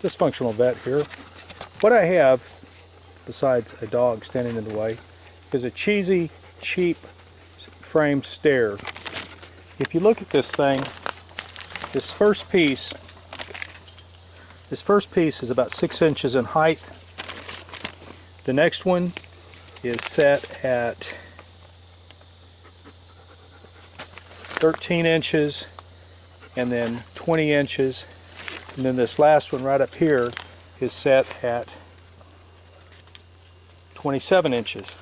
dysfunctional vet here. What I have, besides a dog standing in the way, is a cheesy, cheap frame stair. If you look at this thing, this first piece is about 6 inches in height. The next one is set at 13 inches and then 20 inches. And then this last one right up here is set at 27 inches.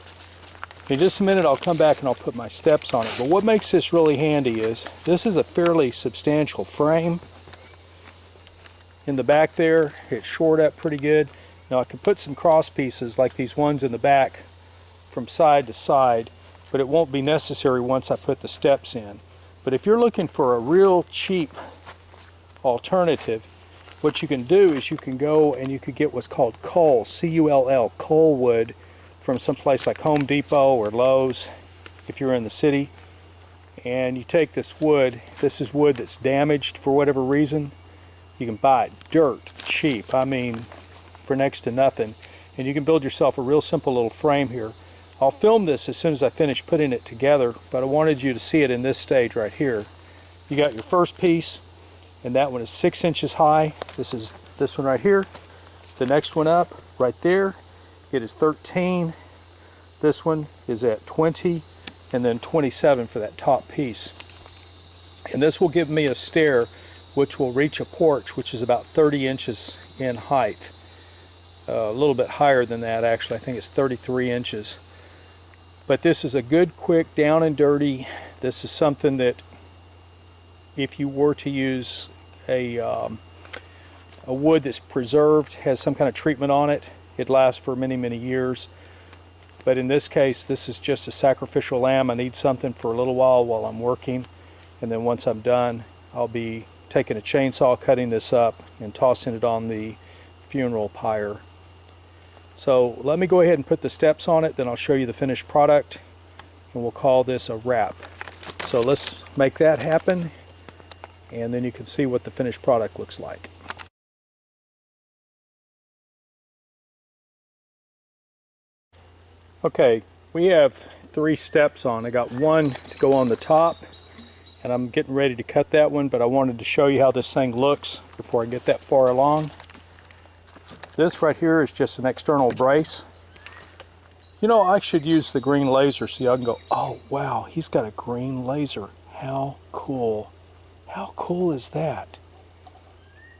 In just a minute I'll come back and I'll put my steps on it. But what makes this really handy is this is a fairly substantial frame. In the back there, it's shored up pretty good. Now I can put some cross pieces like these ones in the back from side to side, but it won't be necessary once I put the steps in. But if you're looking for a real cheap alternative, what you can do is you can go and you could get what's called cull, C-U-L-L, cull wood from someplace like Home Depot or Lowe's if you're in the city. And you take this wood, this is wood that's damaged for whatever reason. You can buy it dirt cheap, I mean for next to nothing. And you can build yourself a real simple little frame here. I'll film this as soon as I finish putting it together, but I wanted you to see it in this stage right here. You got your first piece, and that one is 6 inches high. This is this one right here. The next one up, right there, it is 13. This one is at 20, and then 27 for that top piece. And this will give me a stair which will reach a porch, which is about 30 inches in height. A little bit higher than that, actually. I think it's 33 inches. But this is a good, quick, down and dirty. This is something that if you were to use a wood that's preserved, has some kind of treatment on it, it lasts for many, many years. But in this case, this is just a sacrificial lamb. I need something for a little while I'm working. And then once I'm done, I'll be taking a chainsaw, cutting this up, and tossing it on the funeral pyre. So let me go ahead and put the steps on it, then I'll show you the finished product, and we'll call this a wrap. So let's make that happen, and then you can see what the finished product looks like. Okay, we have 3 steps on. I got one to go on the top, and I'm getting ready to cut that one, but I wanted to show you how this thing looks before I get that far along. This right here is just an external brace. You know, I should use the green laser so y'all can go, oh wow, he's got a green laser. How cool. How cool is that?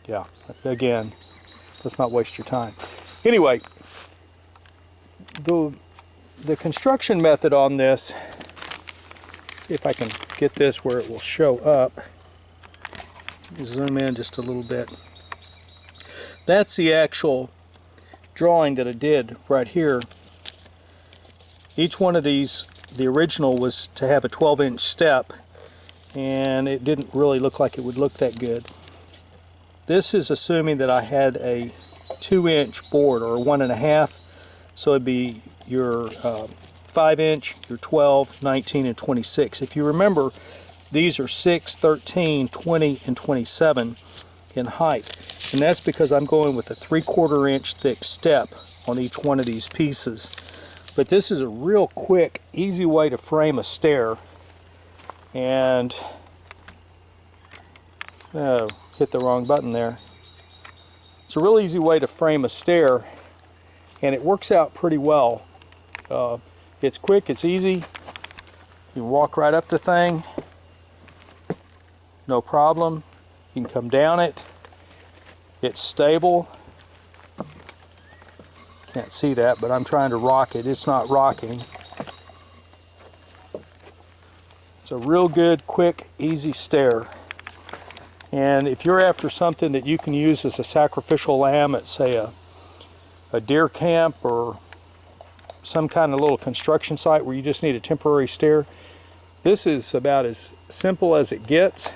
Yeah, again, let's not waste your time. Anyway, the construction method on this, if I can get this where it will show up, zoom in just a little bit. That's the actual drawing that I did right here. Each one of these, the original was to have a 12-inch step, and it didn't really look like it would look that good. This is assuming that I had a 2-inch board, or 1.5, so it'd be your 5-inch, your 12, 19, and 26. If you remember, these are 6, 13, 20, and 27 in height. And that's because I'm going with a 3/4 inch thick step on each one of these pieces. But this is a real quick, easy way to frame a stair. And, oh, hit the wrong button there. It's a real easy way to frame a stair, and it works out pretty well. It's quick, it's easy. You walk right up the thing, no problem. You can come down it. It's stable. Can't see that, but I'm trying to rock it. It's not rocking. It's a real good, quick, easy stair. And if you're after something that you can use as a sacrificial lamb at, say, a deer camp or some kind of little construction site where you just need a temporary stair, this is about as simple as it gets.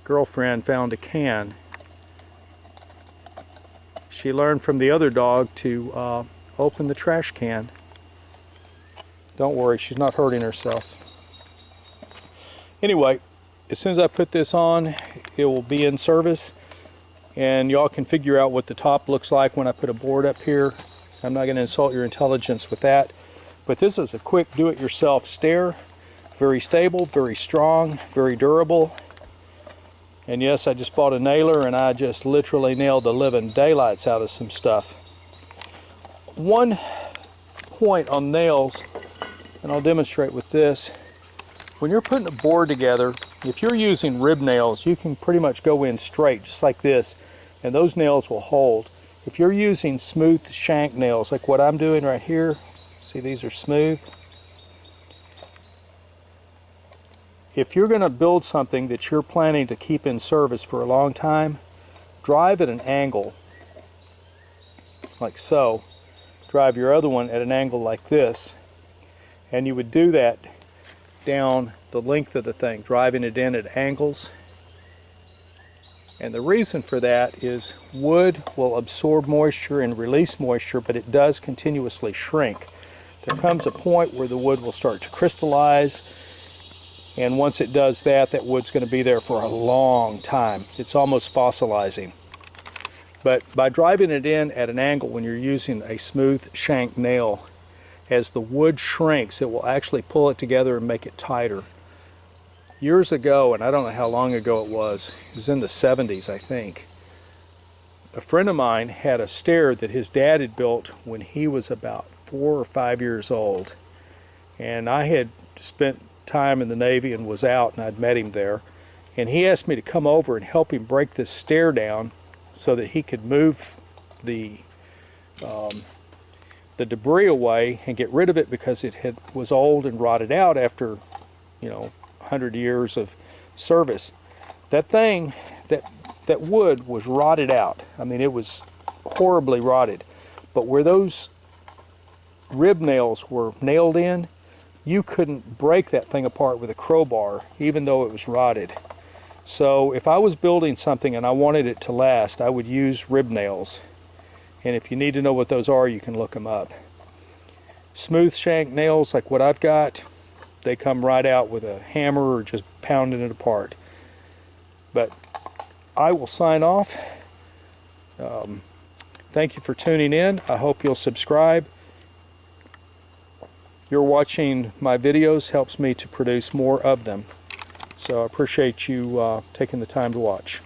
Girlfriend found a can. She learned from the other dog to open the trash can. Don't worry, she's not hurting herself. Anyway, as soon as I put this on, it will be in service, and y'all can figure out what the top looks like when I put a board up here. I'm not going to insult your intelligence with that, but this is a quick do-it-yourself stair. Very stable, very strong, very durable. And yes, I just bought a nailer and I just literally nailed the living daylights out of some stuff. One point on nails, and I'll demonstrate with this. When you're putting a board together, if you're using rib nails, you can pretty much go in straight, just like this, and those nails will hold. If you're using smooth shank nails, like what I'm doing right here, see these are smooth. If you're going to build something that you're planning to keep in service for a long time, drive at an angle, like so. Drive your other one at an angle like this, and you would do that down the length of the thing, driving it in at angles. And the reason for that is wood will absorb moisture and release moisture, but it does continuously shrink. There comes a point where the wood will start to crystallize, and once it does that, that wood's going to be there for a long time. It's almost fossilizing. But by driving it in at an angle when you're using a smooth shank nail, as the wood shrinks, it will actually pull it together and make it tighter. Years ago, and I don't know how long ago it was in the 70s, I think, a friend of mine had a stair that his dad had built when he was about 4 or 5 years old. And I had spent time in the Navy and was out, and I'd met him there. And he asked me to come over and help him break this stair down so that he could move the debris away and get rid of it, because it was old and rotted out after, 100 years of service. That thing, that wood was rotted out. I mean, it was horribly rotted. But where those rib nails were nailed in, you couldn't break that thing apart with a crowbar, even though it was rotted. So if I was building something and I wanted it to last, I would use rib nails. And if you need to know what those are, you can look them up. Smooth shank nails like what I've got, they come right out with a hammer or just pounding it apart. But I will sign off. Thank you for tuning in. I hope you'll subscribe. Your watching my videos helps me to produce more of them. So I appreciate you taking the time to watch.